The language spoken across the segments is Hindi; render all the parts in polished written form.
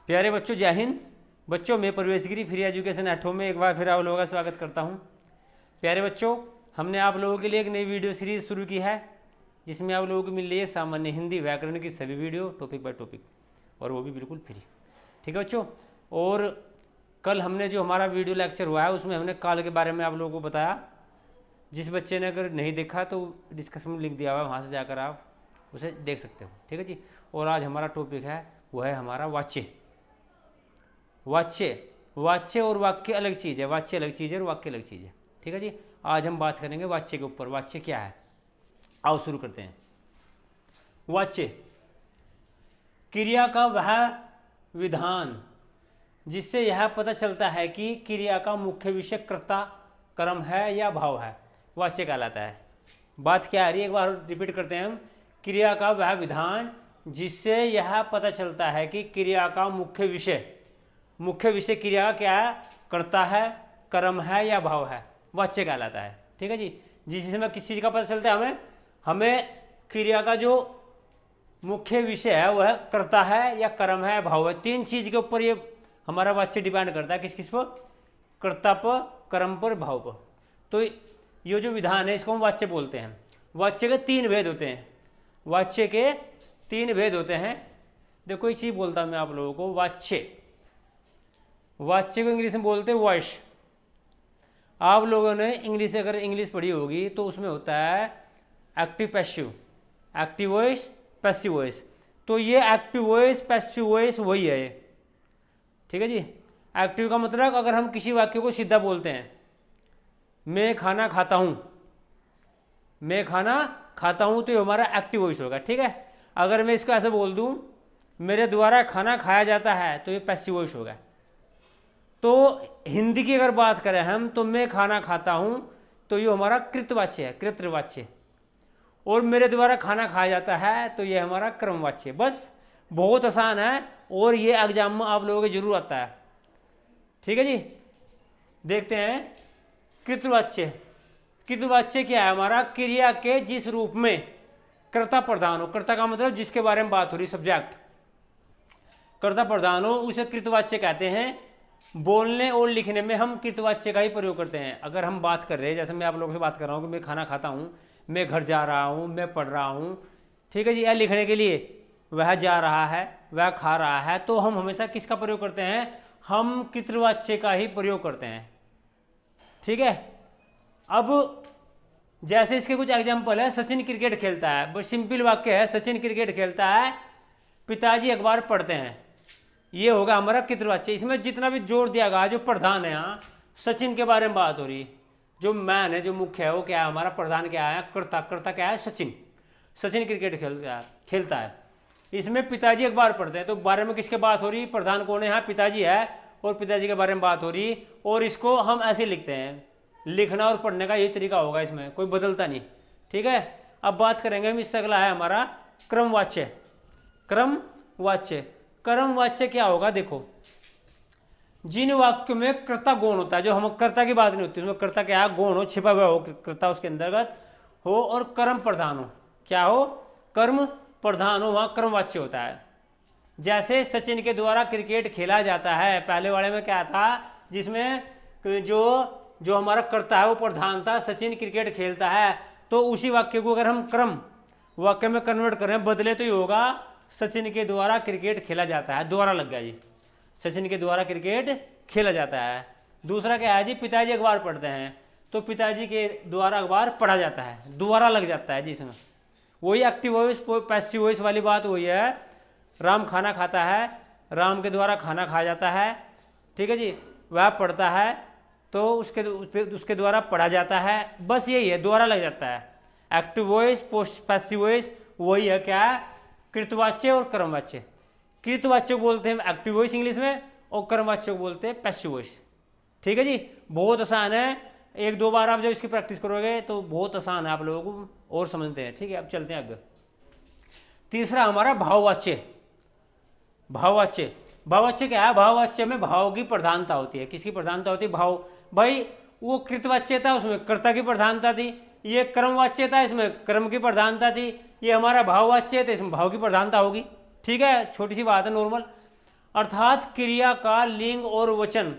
प्यारे बच्चों, जय हिंद। बच्चों, मैं प्रवेश गिरी फ्री एजुकेशन एट होम में एक बार फिर आप लोगों का स्वागत करता हूं। प्यारे बच्चों, हमने आप लोगों के लिए एक नई वीडियो सीरीज शुरू की है जिसमें आप लोगों को मिल रही है सामान्य हिंदी व्याकरण की सभी वीडियो टॉपिक बाय टॉपिक, और वो भी बिल्कुल फ्री। ठीक है बच्चों। और कल हमने जो हमारा वीडियो लेक्चर हुआ है उसमें हमने काल के बारे में आप लोगों को बताया। जिस बच्चे ने अगर नहीं देखा तो डिस्कशन में लिख दिया हुआ है, वहाँ से जाकर आप उसे देख सकते हो। ठीक है जी। और आज हमारा टॉपिक है वो है हमारा वाच्य। वाच्य और वाक्य अलग चीज़ है। वाच्य अलग चीज़ है और वाक्य अलग चीज़ है। ठीक है जी। आज हम बात करेंगे वाच्य के ऊपर। वाच्य क्या है, आओ शुरू करते हैं। वाच्य क्रिया का वह विधान जिससे यह पता चलता है कि क्रिया का मुख्य विषय कर्ता, कर्म है या भाव है, वाच्य कहलाता है। बात क्या आ रही है, एक बार रिपीट करते हैं हम। क्रिया का वह विधान जिससे यह पता चलता है कि क्रिया का मुख्य विषय क्रिया का क्या है, कर्ता है, कर्म है या भाव है, वाच्य कहलाता है। ठीक है जी। जिसमें किस चीज़ का पता चलता है, हमें क्रिया का जो मुख्य विषय है वह कर्ता है या कर्म है, भाव है। तीन चीज के ऊपर ये हमारा वाच्य डिपेंड करता है। किस किस पर? कर्ता पर, कर्म पर, भाव पर। तो ये जो विधान है इसको हम वाच्य बोलते हैं। वाच्य के तीन भेद होते हैं। वाच्य के तीन भेद होते हैं। देखो एक चीज बोलता हूं मैं आप लोगों को। वाच्य को इंग्लिश में बोलते हैं वॉइस। आप लोगों ने अगर इंग्लिश पढ़ी होगी तो उसमें होता है active passive, active voice, passive voice. तो ये एक्टिव वॉइस, पैसिव वॉइस वही है ये। ठीक है जी। एक्टिव का मतलब अगर हम किसी वाक्य को सीधा बोलते हैं, मैं खाना खाता हूं, मैं खाना खाता हूं, तो ये हमारा एक्टिव वॉइस होगा। ठीक है। अगर मैं इसको ऐसे बोल दूं, मेरे द्वारा खाना खाया जाता है, तो ये पैसिव वॉइस होगा। तो हिंदी की अगर बात करें हम, तो मैं खाना खाता हूं, तो ये हमारा कृतवाच्य है, कृतवाच्य। और मेरे द्वारा खाना खाया जाता है, तो ये हमारा क्रमवाच्य। बस बहुत आसान है और ये एग्जाम में आप लोगों को जरूर आता है। ठीक है जी। देखते हैं कृतवाच्य। कृतवाच्य क्या है? हमारा क्रिया के जिस रूप में कर्ता प्रधान हो, कर्ता का मतलब जिसके बारे में बात हो रही, सब्जेक्ट, कर्ता प्रधान हो, उसे कृतवाच्य कहते हैं। बोलने और लिखने में हम कृतवाच्य का ही प्रयोग करते हैं। अगर हम बात कर रहे हैं, जैसे मैं आप लोगों से बात कर रहा हूँ कि मैं खाना खाता हूँ, मैं घर जा रहा हूँ, मैं पढ़ रहा हूँ। ठीक है जी। या लिखने के लिए वह जा रहा है, वह खा रहा है, तो हम हमेशा किसका प्रयोग करते हैं? हम कृतवाच्य का ही प्रयोग करते हैं। ठीक है। अब जैसे इसके कुछ एग्जाम्पल है। सचिन क्रिकेट खेलता है, बस सिंपल वाक्य है, सचिन क्रिकेट खेलता है, पिताजी अखबार पढ़ते हैं। ये होगा हमारा कृतवाच्य। इसमें जितना भी जोर दिया गया, जो प्रधान है, यहाँ सचिन के बारे में बात हो रही, जो मैन है, जो मुख्य है, वो क्या है? हमारा प्रधान क्या है? कर्ता। कर्ता क्या है? सचिन। सचिन क्रिकेट खेलता है। इसमें पिताजी अखबार पढ़ते हैं, तो बारे में किसके बात हो रही? प्रधान कौन है? यहाँ पिताजी है, और पिताजी के बारे में बात हो रही। और इसको हम ऐसे लिखते हैं। लिखना और पढ़ने का यही तरीका होगा, इसमें कोई बदलता नहीं। ठीक है। अब बात करेंगे हम, इससे अगला है हमारा क्रमवाच्य। क्रमवाच्य। क्रमवाच्य क्या होगा? देखो, जिन वाक्यों में कर्ता गौण होता है, जो हम कर्ता की बात नहीं होती, उसमें कर्ता क्या है? गौण हो, छिपा हुआ हो, कर्ता उसके अंतर्गत हो, और कर्म प्रधान हो। क्या हो? कर्म प्रधान हो, वहां कर्मवाच्य होता है। जैसे सचिन के द्वारा क्रिकेट खेला जाता है, पहले वाले में क्या था? जिसमें जो हमारा कर्ता है वो प्रधान था, सचिन क्रिकेट खेलता है। तो उसी वाक्य को अगर हम क्रम वाक्य में कन्वर्ट करें, बदले, तो ये होगा सचिन के द्वारा क्रिकेट खेला जाता है। द्वारा लग गया जी, सचिन के द्वारा क्रिकेट खेला जाता है। दूसरा क्या है जी? पिताजी अखबार पढ़ते हैं, तो पिताजी के द्वारा अखबार पढ़ा जाता है, द्वारा लग जाता है जी। इसमें वही एक्टिव वॉइस, पैसिव वॉइस वाली बात वही है। राम खाना खाता है, राम के द्वारा खाना खाया जाता है। ठीक है जी। वह पढ़ता है, तो उसके द्वारा पढ़ा जाता है। बस यही है, द्वारा लग जाता है। एक्टिव वॉइस, पैसिव वॉइस वही है। क्या है? कृतवाच्य और कर्मवाच्य। कृतवाच्य को बोलते हैं एक्टिव वॉइस इंग्लिश में, और कर्मवाच्य को बोलते हैं पैसिव वॉइस। ठीक है जी। बहुत आसान है। एक दो बार आप जब इसकी प्रैक्टिस करोगे तो बहुत आसान है, आप लोगों को और समझते हैं। ठीक है। अब चलते हैं आगे। तीसरा हमारा भाववाच्य। भाववाच्य। भाववाच्य क्या है? भाववाच्य में भाव की प्रधानता होती है। किसकी प्रधानता होती है? भाव। भाई वो कृतवाच्य था, उसमें कर्ता की प्रधानता थी। ये कर्मवाच्य था, इसमें कर्म की प्रधानता थी। ये हमारा भाववाच्य है, तो इसमें भाव की प्रधानता होगी। ठीक है। छोटी सी बात है, नॉर्मल। अर्थात क्रिया का लिंग और वचन,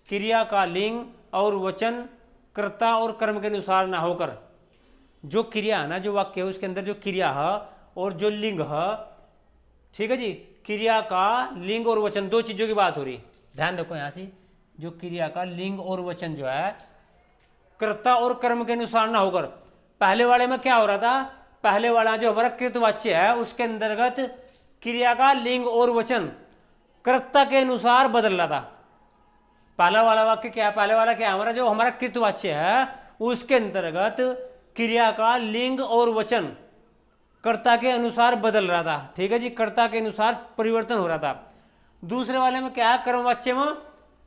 क्रिया का लिंग और वचन कर्ता और कर्म के अनुसार ना होकर, जो क्रिया है ना, जो वाक्य है उसके अंदर जो क्रिया है और जो लिंग है, ठीक है जी, क्रिया का लिंग और वचन दो चीजों की बात हो रही, ध्यान रखो यहां से, जो क्रिया का लिंग और वचन जो है कर्ता और कर्म के अनुसार ना होकर। पहले वाले में क्या हो रहा था, पहले वाला जो हमारा कृतवाच्य है उसके अंतर्गत क्रिया का लिंग और वचन कर्ता के अनुसार बदल रहा था। पहला वाला वाक्य क्या है, पहले वाला क्या है हमारा, जो हमारा कृतवाच्य है उसके अंतर्गत क्रिया का लिंग और वचन कर्ता के अनुसार बदल रहा था, ठीक है जी, कर्ता के अनुसार परिवर्तन हो रहा था। दूसरे वाले में क्या है, कर्मवाच्य में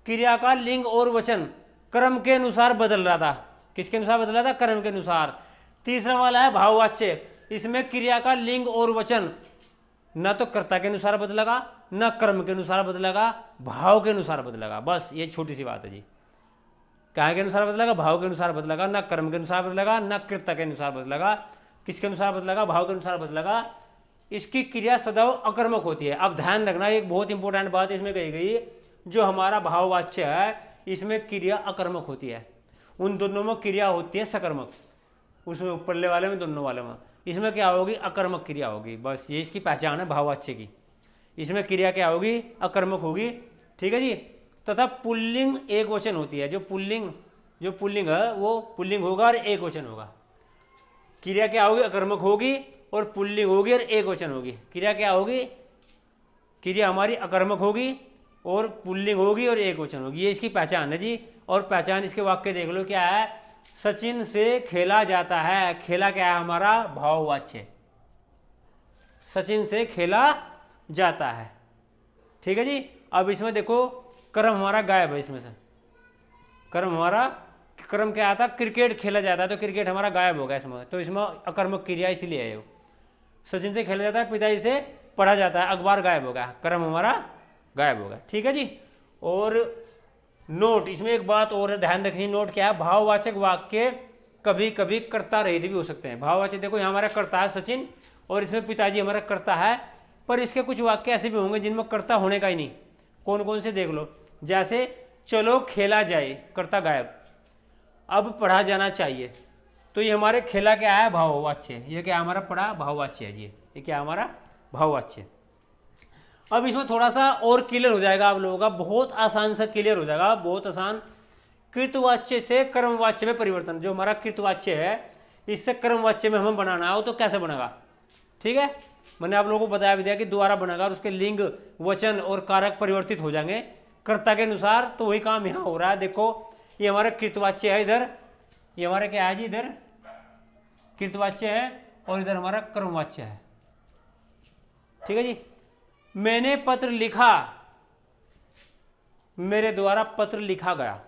क्रिया का लिंग और वचन कर्म के अनुसार बदल रहा था। किसके अनुसार बदल रहा था, कर्म के अनुसार। तीसरा वाला है भाववाच्य, इसमें क्रिया का लिंग और वचन न तो कर्ता के अनुसार बदलेगा, न कर्म के अनुसार बदलेगा, भाव के अनुसार बदलेगा। बस ये छोटी सी बात है जी, क्या के अनुसार बदलेगा, भाव के अनुसार बदलेगा, न कर्म के अनुसार बदलेगा, न कर्ता के अनुसार बदलेगा। किसके अनुसार बदलेगा, भाव के अनुसार बदलेगा। इसकी क्रिया सदैव अकर्मक होती है। अब ध्यान रखना, एक बहुत इंपॉर्टेंट बात इसमें कही गई, जो हमारा भाववाच्य है इसमें क्रिया अकर्मक होती है, उन दोनों में क्रिया होती है सकर्मक, उसमें ऊपरले वाले में दोनों वाले में, इसमें क्या होगी, अकर्मक क्रिया होगी। बस ये इसकी पहचान है भाववाच्य की, इसमें क्रिया क्या होगी, अकर्मक होगी, ठीक है जी। तथा पुल्लिंग एक वचन होती है, जो पुल्लिंग है वो पुल्लिंग होगा और एक वचन होगा। क्रिया क्या होगी, अकर्मक होगी और पुल्लिंग होगी और एक वचन होगी। क्रिया क्या होगी, क्रिया हमारी अकर्मक होगी और पुल्लिंग होगी और एक वचन होगी। ये इसकी पहचान है जी। और पहचान इसके वाक्य देख लो क्या है, सचिन से खेला जाता है। खेला क्या है हमारा, भाववाच्य, सचिन से खेला जाता है, ठीक है जी। अब इसमें देखो कर्म हमारा गायब है, इसमें से कर्म हमारा, कर्म क्या आता, क्रिकेट खेला जाता है, तो क्रिकेट हमारा गायब होगा इसमें, तो इसमें अकर्मक क्रिया इसलिए है। सचिन से खेला जाता है, पिताजी से पढ़ा जाता है, अखबार गायब होगा, कर्म हमारा गायब होगा, ठीक है जी। और नोट, इसमें एक बात और ध्यान रखनी, नोट क्या है, भाववाचक वाक्य कभी कभी कर्ता रहित भी हो सकते हैं। भाववाचक देखो यहाँ हमारा कर्ता है सचिन और इसमें पिताजी हमारा कर्ता है, पर इसके कुछ वाक्य ऐसे भी होंगे जिनमें कर्ता होने का ही नहीं। कौन कौन से देख लो, जैसे चलो खेला जाए, कर्ता गायब, अब पढ़ा जाना चाहिए, तो ये हमारे खेला क्या है, भाववाच्य, ये क्या हमारा पढ़ा, भाववाच्य है जी, ये क्या हमारा भाववाच्य। अब इसमें थोड़ा सा और क्लियर हो जाएगा आप लोगों का, बहुत आसान सा क्लियर हो जाएगा, बहुत आसान। कृतवाच्य से कर्मवाच्य में परिवर्तन, जो हमारा कृतवाच्य है इससे कर्मवाच्य में हमें बनाना हो तो कैसे बनेगा, ठीक है। मैंने आप लोगों को बताया भी दिया कि द्वारा बनेगा और उसके लिंग वचन और कारक परिवर्तित हो जाएंगे कर्ता के अनुसार, तो वही काम यहाँ हो रहा है। देखो ये हमारा कृतवाच्य है, इधर ये हमारा क्या है जी, इधर कृतवाच्य है और इधर हमारा कर्मवाच्य है, ठीक है जी। मैंने पत्र लिखा, मेरे द्वारा पत्र लिखा गया,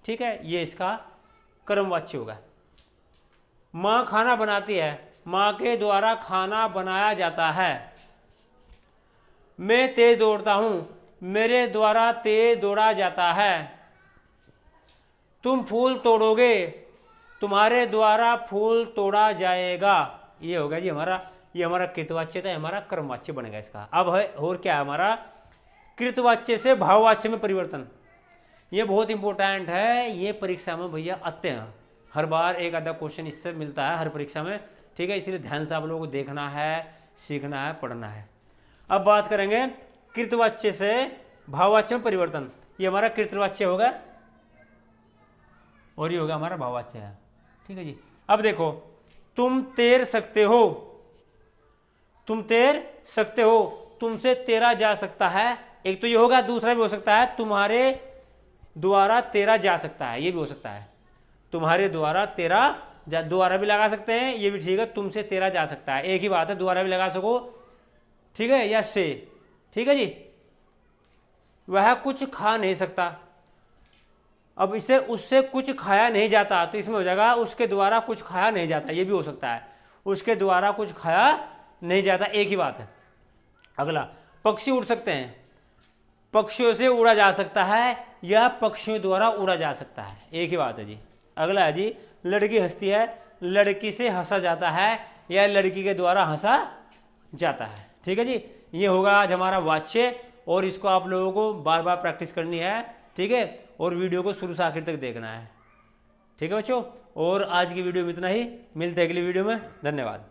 ठीक है, ये इसका कर्मवाच्य होगा। मां खाना बनाती है, मां के द्वारा खाना बनाया जाता है। मैं तेज दौड़ता हूं, मेरे द्वारा तेज दौड़ा जाता है। तुम फूल तोड़ोगे, तुम्हारे द्वारा फूल तोड़ा जाएगा। ये होगा जी हमारा, ये हमारा कृतवाच्य था, हमारा कर्मवाच्य बनेगा इसका। अब है और क्या है हमारा, कृतवाच्य से भाववाच्य में परिवर्तन। ये बहुत इंपॉर्टेंट है, ये परीक्षा में भैया आते हैं, हर बार एक आधा क्वेश्चन इससे मिलता है हर परीक्षा में, ठीक है। इसलिए ध्यान से आप लोगों को देखना है, सीखना है, पढ़ना है। अब बात करेंगे कृतवाच्य से भाववाच्य में परिवर्तन। ये हमारा कृतवाच्य होगा और ये होगा हमारा भाववाच्य है, ठीक है जी। अब देखो, तुम तैर सकते हो, तुम तैर सकते हो, तुमसे तैरा जा सकता है, एक तो ये होगा, दूसरा भी हो सकता है तुम्हारे द्वारा तैरा जा सकता है, ये भी हो सकता है तुम्हारे द्वारा तैरा जा, द्वारा भी लगा सकते हैं, ये भी ठीक है, तुमसे तैरा जा सकता है, एक ही बात है, द्वारा भी लगा सको, ठीक है, या से, ठीक है जी। वह कुछ खा नहीं सकता, अब इसे उससे कुछ खाया नहीं जाता, तो इसमें हो जाएगा उसके द्वारा कुछ खाया नहीं जाता, ये भी हो सकता है, उसके द्वारा कुछ खाया नहीं जाता, एक ही बात है। अगला, पक्षी उड़ सकते हैं, पक्षियों से उड़ा जा सकता है या पक्षियों द्वारा उड़ा जा सकता है, एक ही बात है जी। अगला है जी, लड़की हंसती है, लड़की से हंसा जाता है या लड़की के द्वारा हंसा जाता है, ठीक है जी। ये होगा आज हमारा वाच्य और इसको आप लोगों को बार बार प्रैक्टिस करनी है, ठीक है, और वीडियो को शुरू से आखिर तक देखना है, ठीक है बच्चों। और आज की वीडियो में इतना ही, मिलते हैं अगली वीडियो में, धन्यवाद।